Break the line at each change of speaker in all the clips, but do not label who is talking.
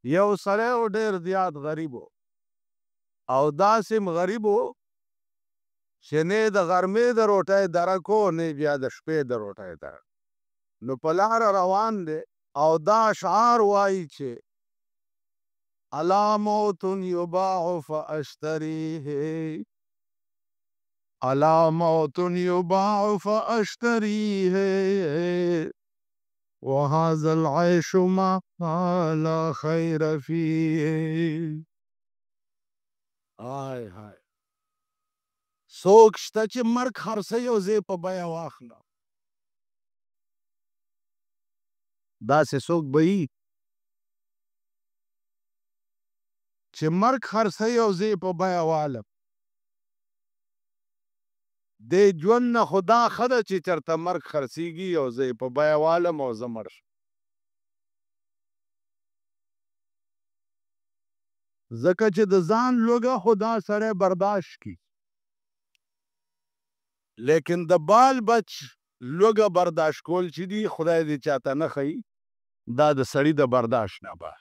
یو سړی و ډېر زیات غریب و او داسې غریب و چې نه د غرمې د روټۍ درک و نه بیا د شپې د روټۍ درک. نو په لاره روان دی او دا اشعار وایي چې الا موت یباع فاشتریه الا موت یباع فاشتریه وهذا العيش ما لا خیر فیه. هاي هاي څوک شته چې مرګ خرڅوي او زه یې په بیه واخلم؟ داسې څوک به وي چې مرګ خرڅوي او زه یې په بیه والم؟ دې ژوند نه خو دا ښه ده چې چېرته مرګ خرڅېږي او زه یې په بیه والم او زه مړ شم. ځکه چې د ځان لوږه خو دا سړی برداشت کړي، لیکن د بال بچ لوږه برداشت کول چې دي خدای دې چاته نه ښیي، دا د سړي د برداشت نه به.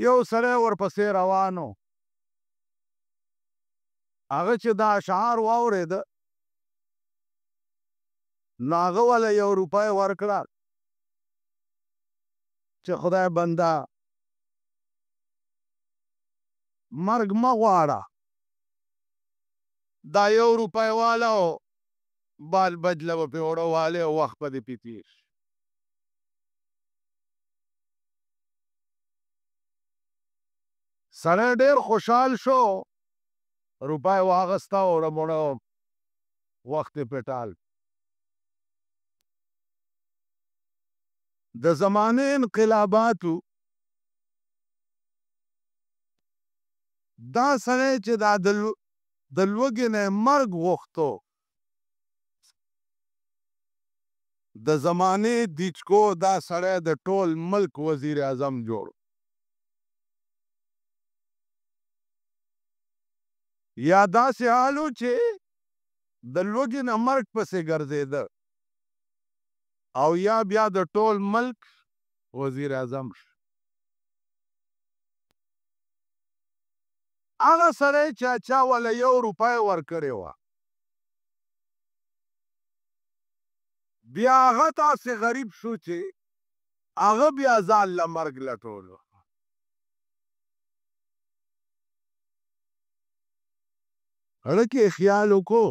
یو سړی ورپسې روان و، هغه چې دا اشعار واورېده نو هغه وله 1 روپۍ ورکړه چې خدای بنده مرګ مه غواړه، دا 1 روپۍ واله او بال بجله به پې اوړه والې او وخت به دې پې تېر شي. سړی ډېر خوشحال شو، روپۍ واخیسته او رموړه وخت یې پې ټال. د زمانې انقلاباتو دا سړی چې دا د لوږې نه مرګ غوښتو، د زمانې دیچکو دا سړی د ټول ملک وزیر اعظم جوړ. یا داسې حال و چې د لوږې نه مرګ پسې ګرځېده او یا بیا د ټول ملک وزیر اعظم شو. هغه سړی چې چا وله 1 روپۍ ورکړې وه، بیا هغه داسې غریب شو چې هغه بیا ځان له مرګ لټولو. هغه کې خیال وکړو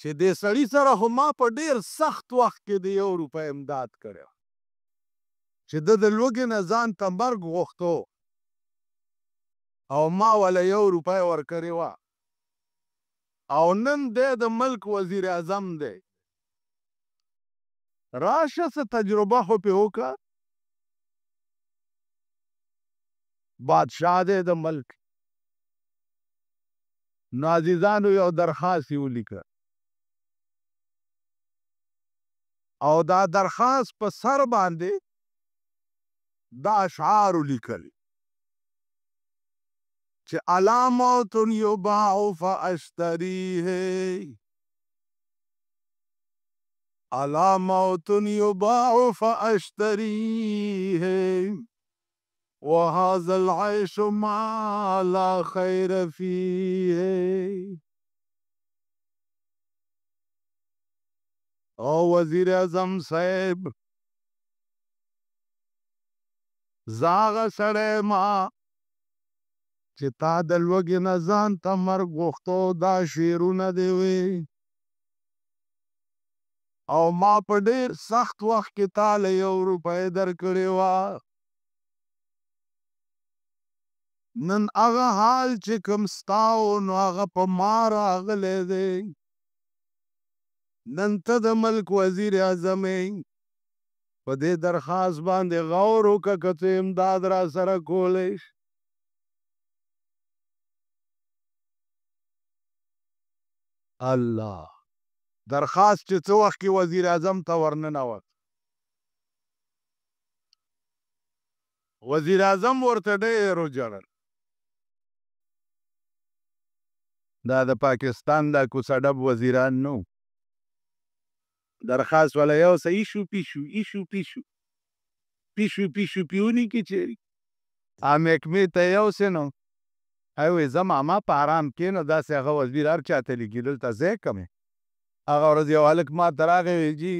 چې دې سړي سره خو ما په ډېر سخت وخت کې د 1 روپۍ امداد کړی چې ده د لوږې نه ځان ته مرګ غوښتو او ما وله 1 روپۍ ورکړې وه او نن دی د ملک وزیر اعظم دی. راشه څه تجربه خو پې وکړه، بادشاه دی د ملک. نو عزیزانو یو درخواست یې ولیکه او دا درخواست په سر باندې دا اشعار ولیکل چې الا موت یباع فاشتریه الا موت یباع فاشتریه وهذا العيش ما لا خیر فیه. او وزیر اعظم صاحب زاغه سړی ما چې تا د لوږې نه ځان ته مرګ غوښتو دا شعرونه دې وې او ما په ډېر سخت وخت کې تا له 1 روپۍ درکړې وه. نن هغه حال چې کوم ستا و نو هغه په ما راغلی دی. نن ته د ملک وزیر اعظم یې، په دې درخواست باندې غور وکړه که څه امداد را سره کولی شي. الله درخواست چې څه وخت کې وزیر اعظم ته ورننوت، وزیر اعظم ورته ډېر وژړل. دا د پاکستان دا کوڅه ډب وزیران نو، درخواست والا یو څه ایشو پیشو پیونی کې چیرې محکمې ته یوسې نو هغه وایي زه ماما په آرام کښېنه داسې هغه وزیر هر چا ته لیکي دلته ځای کم یې هغه ورځ یو هلک ما ته راغی وایي جي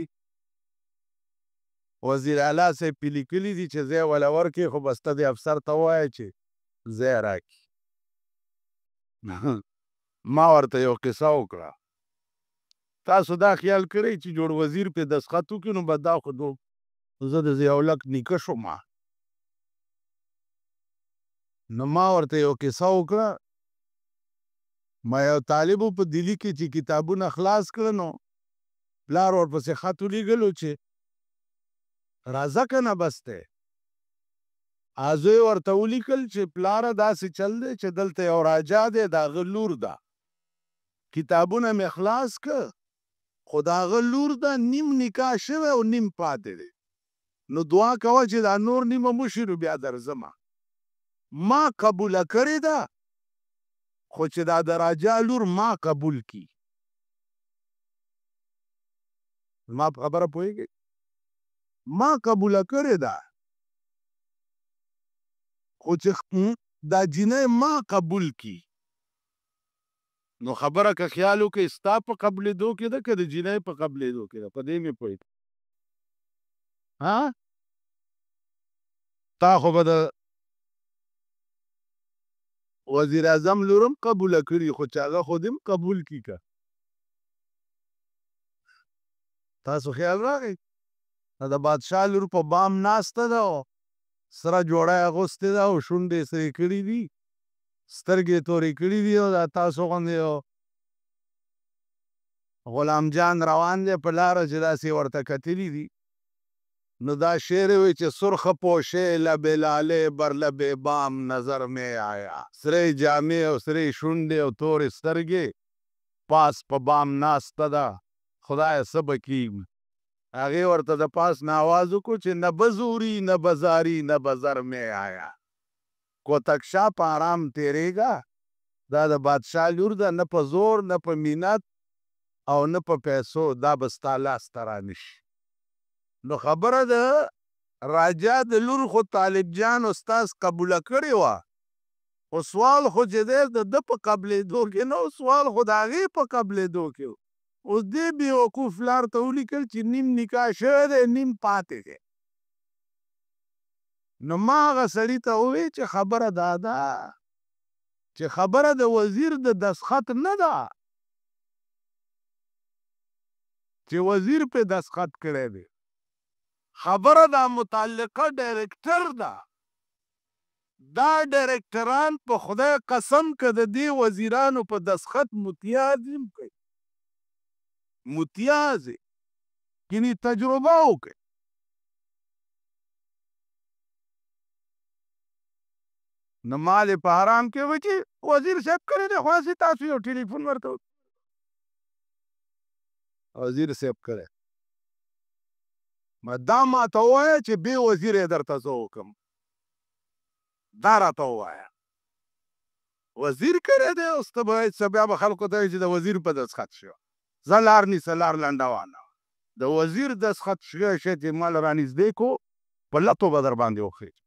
وزیر اعلی صاحب پې لیکلي دي چې ځای وله ورکړې خو بس ته دې افسر ته ووایه چې ځای راکړي ما ورته یو قصه وکړه تاسو دا خیال کړئ چې جوړ وزیر پې دستخط وکړي نو به دا خو زه د ضیاءالحق نیکه شوم نو ما ورته یو کیسه وکړه ما یو طالبو په دلی کې چې کتابونه خلاص کړه نو پلار ورپسې خط ولیږلو چې راځه که نه بس دی زوی ورته ولیکل چې پلاره داسې چل دی چې دلته یو راجا دی د هغه لور ده کتابونه مې خلاص که خو د هغه لور ده نیم نکاح شوی او نیم پاتې دی نو دعا کوه چې دا نور نیمه مشي نو بیا درځمه ما قبوله کړې ده خو چې دا د راجا لور ما قبول کی ما په خبره پوهېږئ ما قبوله کړې ده خو چې دا جینۍ ما قبول کی نو خبره که خیال وکړئ ستا په قبلېدو کې ده که د جینۍ په قبلېدو کې ده په دې مې پوهېږئ تا خو به د وزیر اعظم لورم قبوله کړي خو چې هغه خو دې هم قبول کړي که تاسو خیال راغی د بادشاه لور په بام ناسته ده او سره جوړه یې اغوستې ده او شونډې یې سرې کړي دي سترګې یې تورې کړي دي او دا تاسو غوندې یو غلام جان روان دی په لاره چې داسې ورته کتلي دي نو دا شعر یې وایي چې سرخ پوشې لب لاله بر لب بام نظر میں آیا سرې جامې او سرې شونډې او تورې سترګې پاس په بام ناسته ده خدایه څه به کېږي هغې ورته د پاس نه آواز وکړو چې نه بزوري نه بزاري نه بزر میں آیا کوتکشا په آرام تېرېږه دا د بادشاه لور ده نه په زور نه په مینت او نه په پیسو دا به ستا لاس ته رانشي نو خبره ده راجا د لور خو طالب جان استاز قبوله کړې وه خو سوال خو چې دی د ده په قبلېدو کې نه سوال خو د هغې په قبلېدو کې و اوس دې بېوقوف پلار ته ولیکل چې نیم نکاح شوی دی نیم پاتې دی نو ما هغه سړي ته وویل چې خبره دا ده چې خبره د وزیر د دستخط نه ده چې وزیر پې دستخط کړی دی خبره دا متعلقه ډایرکټر ده دا ډایرکټران په خدای قسم که د دې وزیرانو په دستخط متیاز هم کوي متیاز یعنې تجربه وکړئ نو مال یې په حرام کې وایي چې وزیر صاحب کړی دی خو هسې تاسو یو ټلیفون ورته وزیر صاحب کړی دا ما ته ووایه چې بې وزیر یې درته زه وکړم دا راته ووایه وزیر کړی دی اوس ته به وایې بیا به خلکو ته وایي چې د وزیر په دستخط شوی زه لار نیسه لار لنډوانه د وزیر دستخط شوی شی چې ما له رانږدې کو په لتو به در باندې وخېږي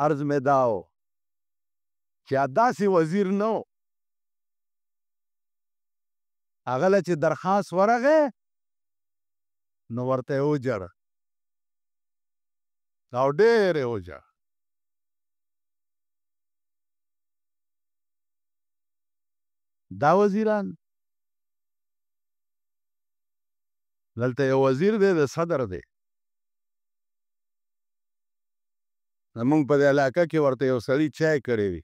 عرض مې دا و چې داسې وزیر نه و هغه له چې درخواست ورغی نو ورته یې وجړه او ډېر یې وجړه دا وزیران دلته یو وزیر دی د صدر دی زمونږ په دې علاقه کې ورته یو سړي چای کړی وي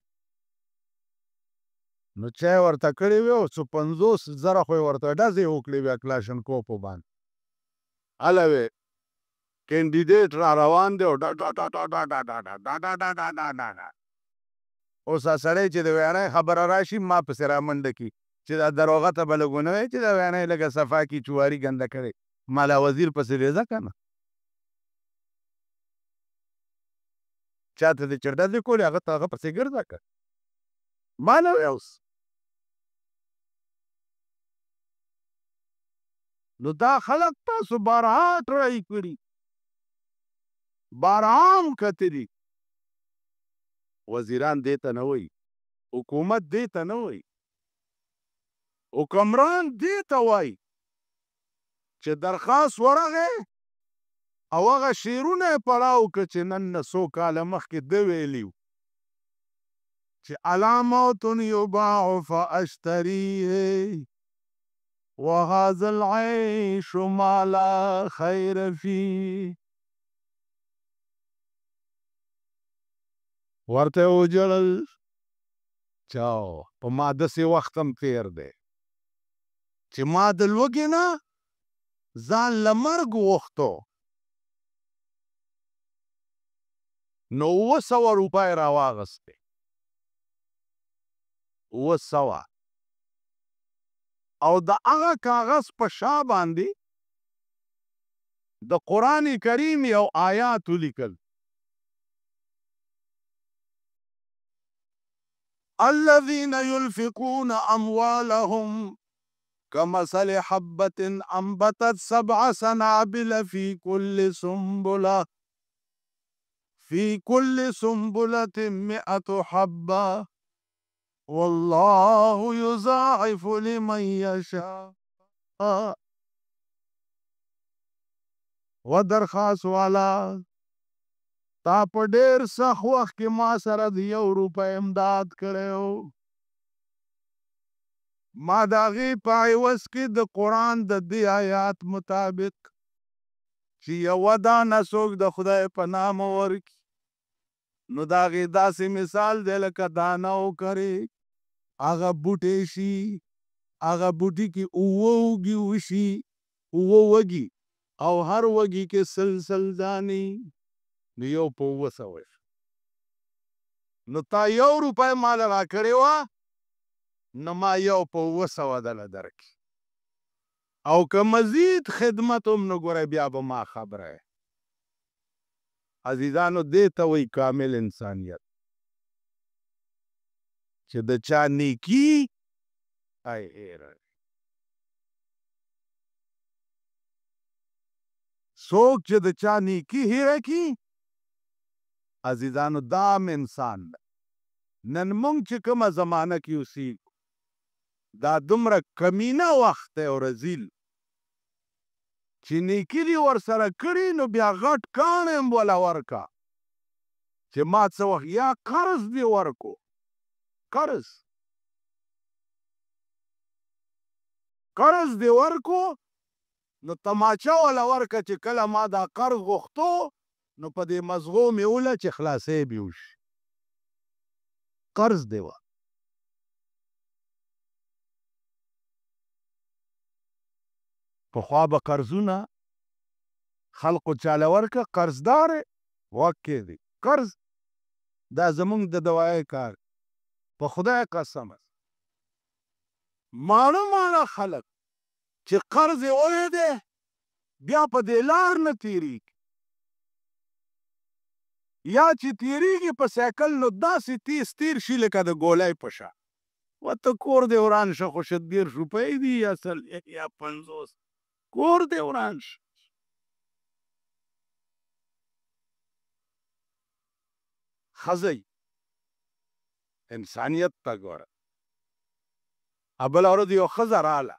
نو چای ورته کړی وي او څو 50,000 خو یې ورته ډزې وکړې وي کلاشنکوفو باندې هله وې کینډیډیټ را روان دی او اوس دا سړی چې د ویانۍ خبره راشي ما پسې را منډه کي چې دا دروغه ته به لږ ونه وایې چې دا ویانۍ لږه صفا کي چواري ګنده کړې ما لا وزیر پسې ریځه که نه چا ته دې چې ډزې کولې هغه ته هغه پسې ګرځه که ما نه وی اوس نو دا خلق تاسو بارها ټرای کړي، بارها هم کتلي. وزیران دې ته نه وایي، حکومت دې ته نه وایي، حکمران دې ته وایي چې درخواست ورغی او هغه شعرونه یې پړاو که چې نن نه څو کاله مخکې ده ویلي چې الا موت یباع فاشتریه وهذا العيش ما لا خیر فيه. ورته وجړل چاو په ما داسې وخت هم تېر دی چې ما د لوږې نه ځان له مرګ وغوښتو، نو 700 روپۍ راواغستې، 700 او د هغه کاغذ په شا باندې د قرآن کریم یو آیات ولیکل، الذين ينفقون اموالهم كمثل حبة انبتت 7 سنابل في كل سنبلة 100 حبة والله يضاعف لمن يشاء. و درخواست والا تا په ډېر سخت وخت کې ما سره د 1 روپۍ امداد کړی و، ما د هغې په عوض کې د قرآن د دې آیات مطابق چې یوه دانه څوک د خدای په نامه ورکړي نو د هغې داسې مثال دی لکه دانه وکرې، هغه بوټی شي، هغه بوټي کې 7 وږي وشي، 7 وږي او هر وږي کې 100 دانې، نو یو په 700 شي. نو تا 1 روپۍ ماله راکړې وه، نو ما یو په 700 دله درکړي، او که مزید خدمت هم نو ګوره بیا به ما خبره یې. عزیزانو دې ته وایي کامل انسانیت، چې د چا نیکي څوک چې د چا نیکي هیره کي، عزیزانو دا هم انسان ده. نن مونږ چې کومه زمانه کې اوسېږو دا دومره کمینه وخت دی او رذیل چې نیکي دې ورسره کړي نو بیا غټ کاڼی هم وله ورکه چې ما څه وخت یا قرض دې ورکو، قرض دې ورکو نو تماچه وله ورکه چې کله ما دا قرض غوښتو نو په دې مزغو مې وله چې خلاصی به وشي. قرض دې وه. پخوا به قرضونه خلقو چاله ورکه، قرضدار وکې دی قرض، دا زمونږ د دوایي کار په خدای قسمه. ماړه خلک چې قرض یې وی دی بیا په دې لار نه تېرېږي، یا چې تېرېږي په سایکل نو داسې تیز تېر شي لکه د ګولۍ په شا. ورته کور دې وران شه خو 30 روپۍ دي یا 50 کور دې وران شه. ښځئ انسانیت ته ګوره. بله ورځ یو ښځه راله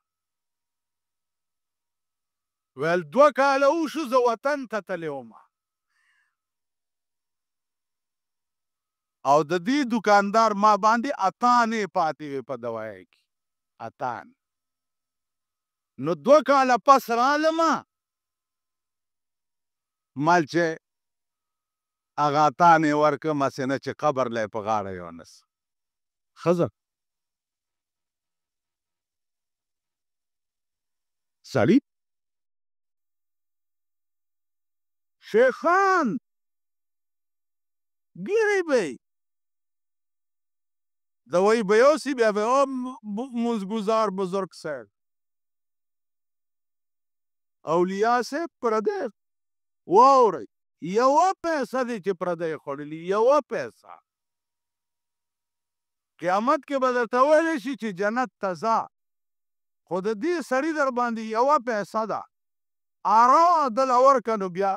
ویل 2 کاله وشو زه وطن ته تللی ومه او د دې دوکاندار ما باندې 8 آنې پاتې وې په دوایي کې، 8 آنې. نو 2 کاله پس رالمه مال چې هغه 8 آنې ورکړم هسې نه چې قبر لی په غاړه یونس. ښځه سړي شیخان ګیرې به یې دوایي به یوسي بیا به مزګزار بزرگ صاحب اولیا صاحب پردی واورئ یوه پیسه دی چې پردی خوړلي، یوه پیسه. قیامت کې به درته ویلی شي چې جنت ته ځه خو د دې سړي در باندې یوه پیسه ده ارام دله ورکه نو بیا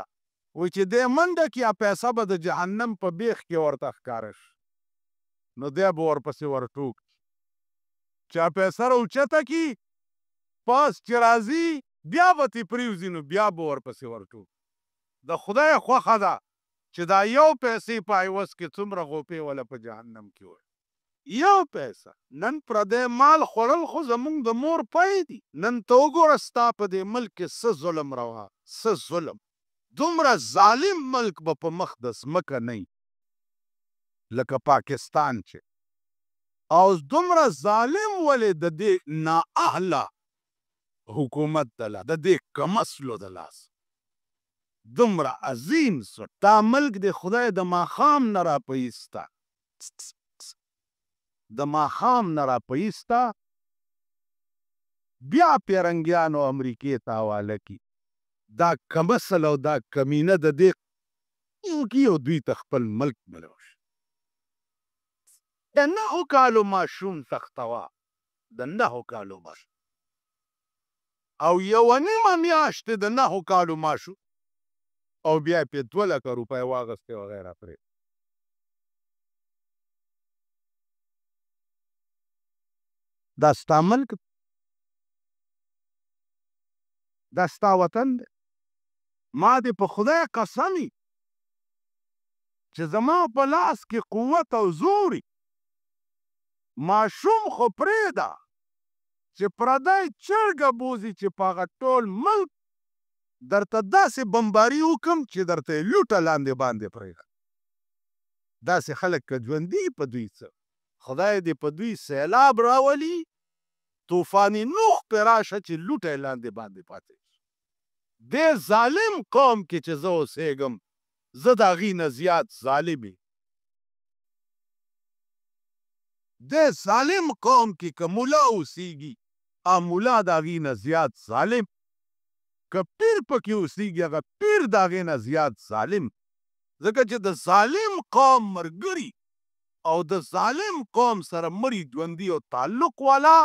وایي چې دی منډه کړي پیسه به د جهنم په بیخ کې ورته ښکاره شي نو دی به ورپسې ورټوک چا پیسه راوچته کړي پاس چې راځي بیا به ترې پرېوځي نو بیا به ورپسې ورټوک د خدای خوښه ده چې دا یو پیسې په عوض کې څومره غوپې وله په جهنم کې وړي یو پیسه نن پردی مال خوړل خو زمونږ د مور پی دي نن ته وګوره ستا په دې ملک کې څه ظلم روا څه ظلم دومره ظالم ملک به په مخ د ځمکه نه لکه پاکستان چې او دومره ظالم ولې د دې نااهله حکومت دله د دې کمسلو د لاس دومره عظیم سو دا ملک د خدای د ماښام نه راپیسته د ماښام نه راپیسته بیا پیرنګیانو امریکې ته حواله کړي دا کمسل او دا کمینه د دې او دوی ته خپل ملک ملوش د 9 کالو ماشوم تختوا د 9 کالو ماشوم او یوه نیمه میاشتې د 9 کالو ماشوم او بیا یې پې 2 لکه روپۍ واغستې وغیره پرې دا ستا ملک دا ستا وطن دی ما دې په خدای قسم چې زما په لاس کې قوت او زور ماشوم خو پرېږده چې پردی چرګه بوځي چې په هغه ټول ملک درته داسې بمباري وکړم چې درته یې لوټه لاندې باندې پرېږدم داسې خلک که ژوندي په دوی څه خدای دې په دوی سیلاب راولي طوفاني نوح پرې راشه چې لوټه یې لاندې باندې پاتې شي دې ظالم قوم کې چې زه اوسېږم زه د هغې نه زیات ظالم دې ظالم قوم کې که ملا اوسېږي ملا د هغې نه زیات ظالم که پیر پکې اوسېږي هغه پیر د هغې نه زیات ظالم ځکه چې د ظالم قوم ملګري او د ظالم قوم سره مړي ژوندي او تعلق والا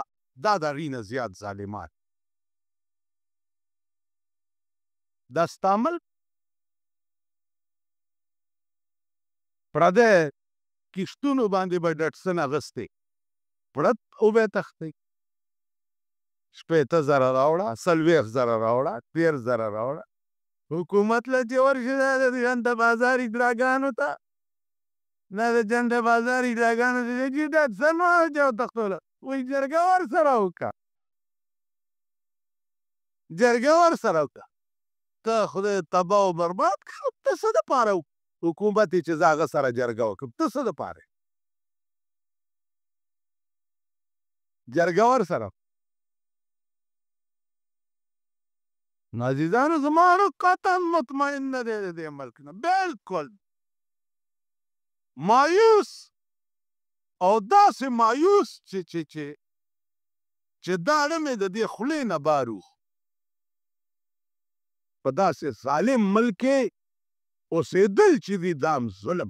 دا د هغې نه زیات ظالمان دا ستا ملک پردی کښتونو باندې به ډټسن اغوستی پړت وبه تښتئ 80,000 راوړه 40,000 راوړه 13,000 راوړه حکومت له چې ورشي دا د جنده بازار اجراګانو ته دا د جنده بازار اجراګانو ته چې ډټسن واچوه تختو له وایي جرګه ورسره وکړه جرګه ورسره وکړه ته خدای تباه او برباد کړه ته څه دپاره حکومت یې چې زه هغه سره جرګه وکړم ته څه دپاره جرګه ورسره نو عزیزانو زما قطعا مطمئن نه دی د دې ملک نه بلکل مایوس او داسې مایوس چې دا نه مې د دې خولې نه بار وخ په داسې ظالم ملک کې اوسېدل چې دي دا هم ظلم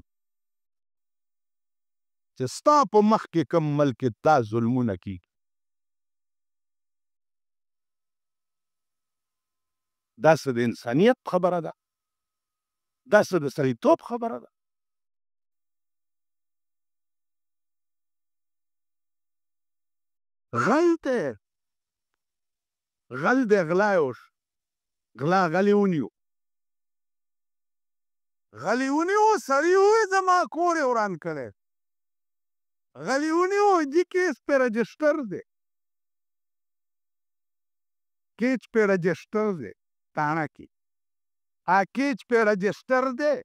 چې ستا په مخ کې کوم ملک کې دا ظلمونه کېږي دا څه د انسانیت خبره ده دا څه د سړیتوب خبره ده غل دی غل دی غلا یې وشو غلا غلې ونیو غلې ونیو سړي وویل زما کور یې وران کړی غلې ونیو دې کیس پې رجسټر دی کیس پې رجسټر دی تاڼه کې کیس پې رجسټر دی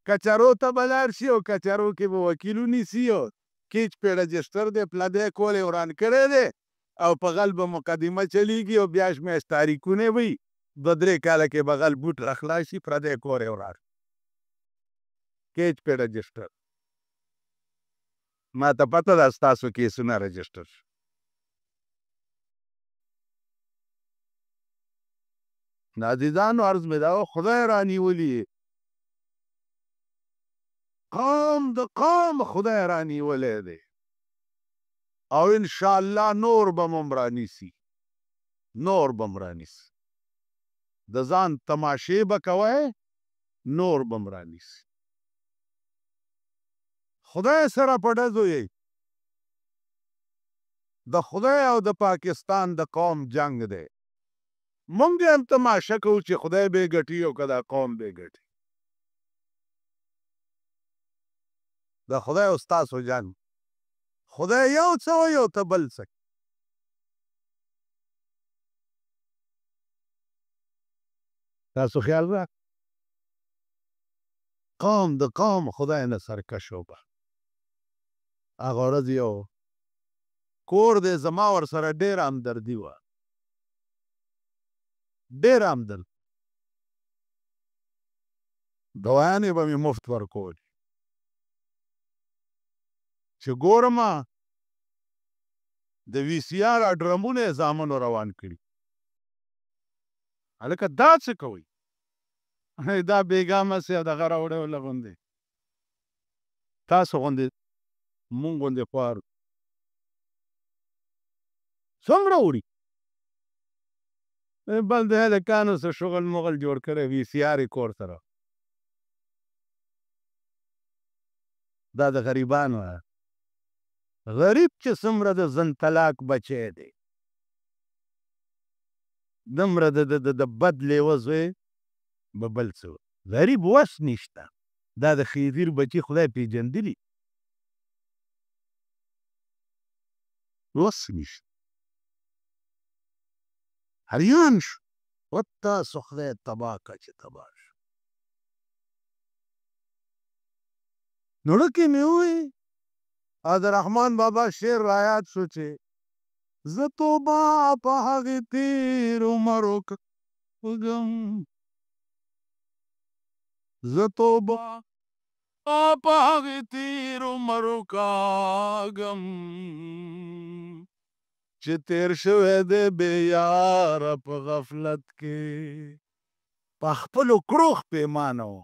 کچرو ته به لاړ شي او کچرو کې به وکیل ونیسي او کیس پې رجسټر دی پلدی کور یې وران کړی دی او په غل به مقدمه چلیږي او بیا شمیشت تاریخونه وي 2-3 کاله کې به غل بوټ راخلاص شي پردی کور یې وران کیس پې رجسټر ما ته پته ده ستاسو کیسونه رجسټر شو عزیزانو عرض مې دا خدای رانیولي قوم د قوم خدای رانیولی دی او انشاءالله نور به م رانیسي نور به م رانیسي د ځان تماشې به کوئ نور به م رانیسي خدای سره په ډزو یې د خدای او د پاکستان د قوم جنگ دی مونږ هم تماشه کوو چې خدای به یې ګټي او که دا قوم به یې ګټي د خدای او ستاسو جنګ خدای یو څه وایي او ته بل څه تاسو خیال را قوم د قوم خدای نه سرکش وبه هغه ورځ یو کور دی زما ورسره ډېره همدردي وه ډېره همدردي دوايانې به مې مفت ورکولې چې ګورمه د وي سي آر ډرمونه یې زامنو روان کړي هلکه دا څه کوئ دا بېګا مسې او دغه راوړی وله غوندې تاسو غوندې مونږ غوندې خوار څومره وړي بل د هلکانو څه شغل مغل جوړ کړی وي سي آر یې کور سره دا د غریبانو غریب چې څومره د زن طلاق بچی دی دومره د بد لیوه زوی به بل څه غریب وس نشته دا د خیزیر بچي خدای پیژندلي وس نشته حریان شو و تاسو خدای تباه که چې تباه شو نو ړکې مې وویې او د رحمان بابا شعر رایاد شو چې زه توبه په هغې تېر عمرو کوږم زه توبه په هغې تېر عمرو کاږم چې تېر شوی دی بې یاره په غفلت کې په خپلو کړو پېمانه و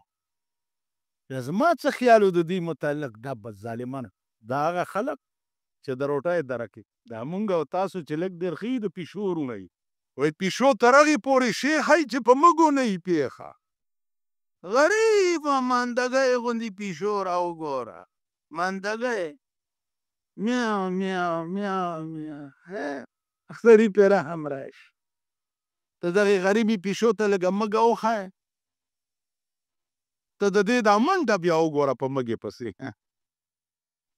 زما څه خیال و د دوی متعلق دا بد ظالمانه دا هغه خلک چې د روټۍ دره کې دا مونږ او تاسو چې لږ ډېر ښه د پیشو وروڼه یو وایي پیشو تر هغې پورې شیخی چې په موږو نه یي پېښه غریبه مندګۍ غوندې پیشو راوګوره مندګۍ میاو میاو میاو میاو اختري پې رحم راشي ته دغې غریبې پیشو ته لږه مږه وښایه ته د دې دا منډه بیا وګوره په مږې پسې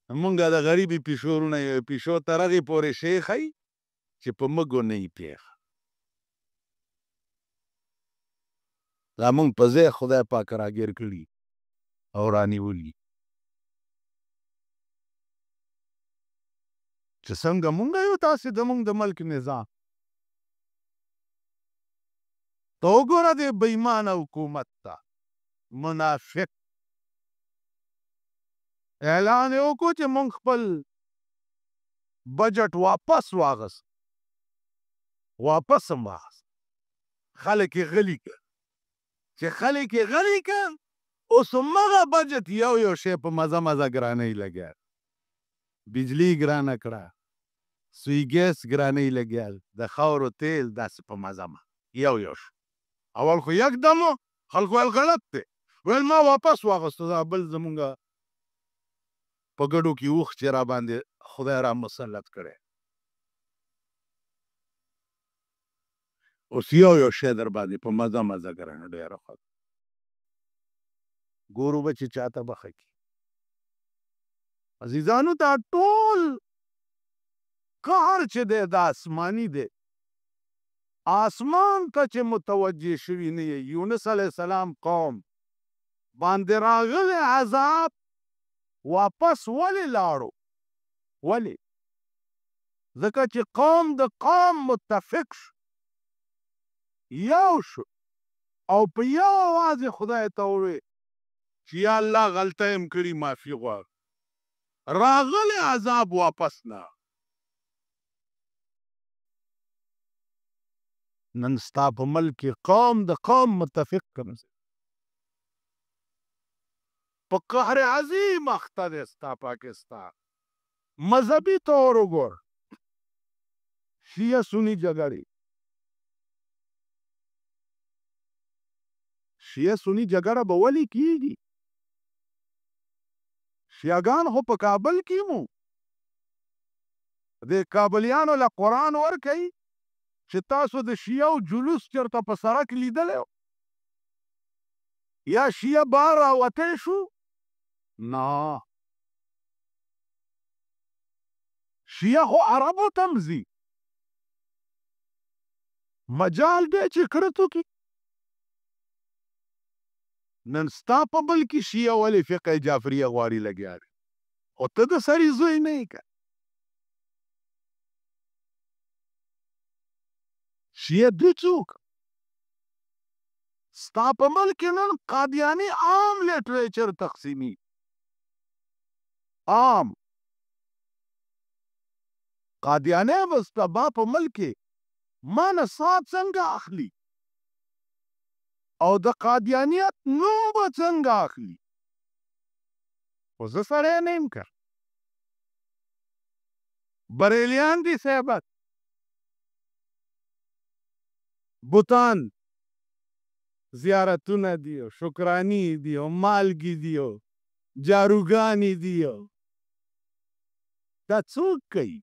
مونږ د غریبې پیشو وروڼه یو پیشو تر هغې پورې شی ښایي چې په مږو نه یي پېښه دا مونږ په ځای خدای پاک راګیر کړي او رانیولي چې څنګه مونږ یو تاسې د مونږ د ملک نظام ته وګوره دې بېایمانه حکومت ته منافق اعلان یې وکړو چې مونږ خپل بجټ واپس واغست واپس هم واغست خلک یې غلي کړ چې خلک یې غلي کړ اوس همغه بجټ یو شی په مزه مزه ګرانۍ لګیا بجلی ګرانه کړه سوی ګیس ګرانۍ لګیا د خاورو تیل داسې په مزه یو شو اول خو یکدم خلکو ویل غلط دی ویل ما واپس واغستو دا بل زمونږ په ګډو کې اوښ چې را باندې خدای را مسلط کړی اوس یو شی در باندې په مزه مزه ګرانه ډېره ښه ګورو به چې چاته به ښه کي عزیزانو دا ټول کار چې دی دا آسماني دی آسمان ته چې متوجه شوي نه یې یونس علیه السلام قوم باندې راغلی عذاب واپس ولې لاړو ولې ځکه چې قوم د قوم متفق شو یو شو او په یو اواز یې خدای ته وویل چې یا الله غلطه یم کړي معافي غواړم راغلی عذاب واپس نه نن ستا په ملک کې قوم د قوم متفق کړم په قهر عظیم اخته دی ستا پاکستان مذهبي طور وګور شیعه سنی جګړې شیعه سنی جګړه به ولې کیږي شیعهګان خو په کابل کې مو د کابلیانو له قرآن ورکوي چې تاسو د شیعه جلوس چېرته په سړک لیدلی یا شیعه بار راوتی شو نه شیعه خو عربو ته هم ځي مجال دی چې کرتو کې نن ستا په بل کې شیعه ولې فقه جعفریه غواړي لګیا دی خو ته د سړي زوی نه یې که شیعه دی څوک ستا په ملک کې نن قادیاني عام لیټریچر تقسیمي عام قادیانی به سبا په ملک کې ما نه سات څنګه اخلي او د قادیانیت نوم به څنګه اخلي خو زه سړی نه یم که بریلیان دي صاحبت بوتان زیارتونه دي او شکراني دي او مالګې دي او جاروګانې دي دا څوک کوي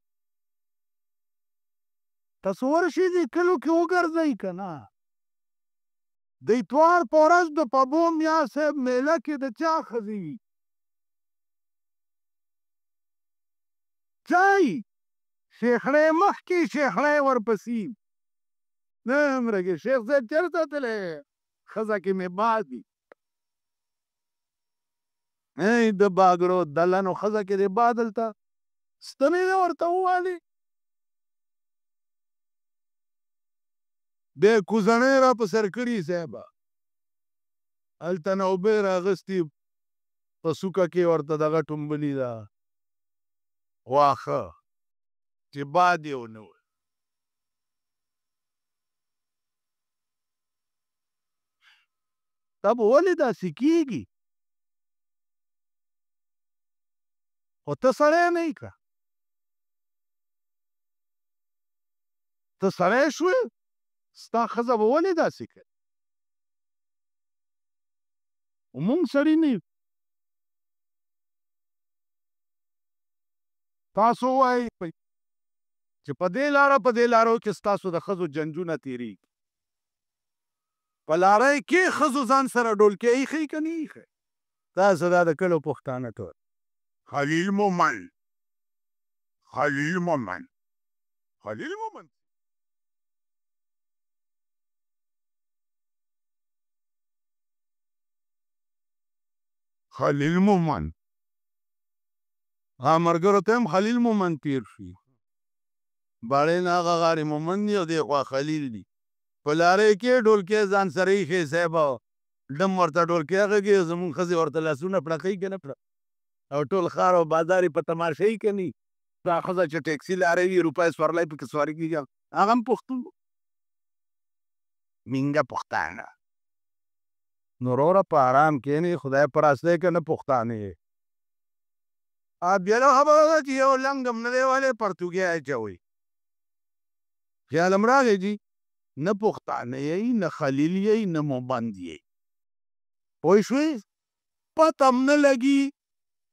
تاسو ورشئ دې کلو کې وګرځئ که نه د اتوار په ورځ د پبو میا صاحب میله کې د چا ښځې وي چای شیخړی مخکې شیخړی ورپسې نه مرګې شیخ صاحب چېرته تللی ښځه کې مې باد دي د باګړو دلنو ښځه کې دې باد دلته ستنې دې ورته ووالې بیا کوزنۍ را په سر کړي صاحبه هلته نوبې راغستې په څوکه کې ورته دغه ټومبلي ده واښه چې باد یې ونه وي دا به ولې داسې کېږي خو ته سړی نه یې که ته سړی شوې ستا ښځه به ولې داسې کوي مونږ سړي نه یو تاسو وایئ چې په دې لارو کې ستاسو د ښځو جنجونه تېرېږي په لارۍ کې ښځو ځان سره ډولکۍ ایښی که نه ایښی تاسو دا د کلو پښتانه ټول خلیل مومن خلیل مومن خلیل مومن خلیل مومن ملګرو ته هم خلیل مومن تیر شي باړې نه هغه غارې مومن دي او دې خوا خلیل دي په لارۍ کې ډولکۍ ځان سره ایښی صاحب ډم ورته ډولکۍ غږي زمونږ ښځې ورته لاسونه پړقوي که نه پړه او ټول ښار او بازار یې په تماشه یي که نه دا ښځه چې ټیکسي لارۍ وي روپۍ سورلی پکې سواري کېږي هغه هم پښتون مینګه پښتانه نو وروره په ارام کښېنې خدای په راستی که نه پښتانه یې بیا خبره ده چې یو لنګ هم نه دی ولې پرتوګی اچوئ خیال هم راغی جي نه پښتانه یې نه خلیل یې نه مومند یې پوه شوې پته هم نه لګي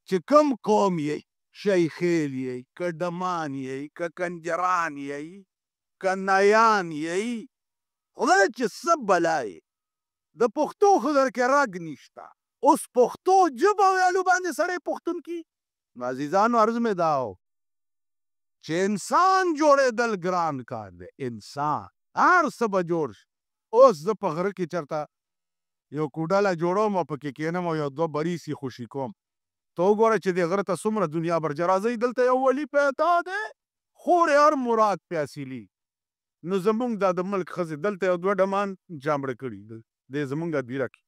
چې کوم قوم یې شیخیل یې که ډمان یې که کنجران یې که نیان یې خدای چې څه بلا یې د پښتو خو درکې رګ نشته اوس پښتو ژبه ویلو باندې سړی پښتون کی نو عزیزانو عرض مې دا و چې انسان جوړېدل ګران کار دی انسان هر څه به جوړ شي اوس زه په غره کې چېرته یو کوډله جوړوم او پکې کښېنم او یو دوه بریسي خوشي کوم ته وګوره چې دې غره ته څومره دنیا برجه راځئ دلته یو ولي پیدا دی خورې هر مراد پې حاصلي نو زمونږ دا د ملک ښځې دلته یو دوه ډمان جامړه کړي دی زمونږ ادبیره کې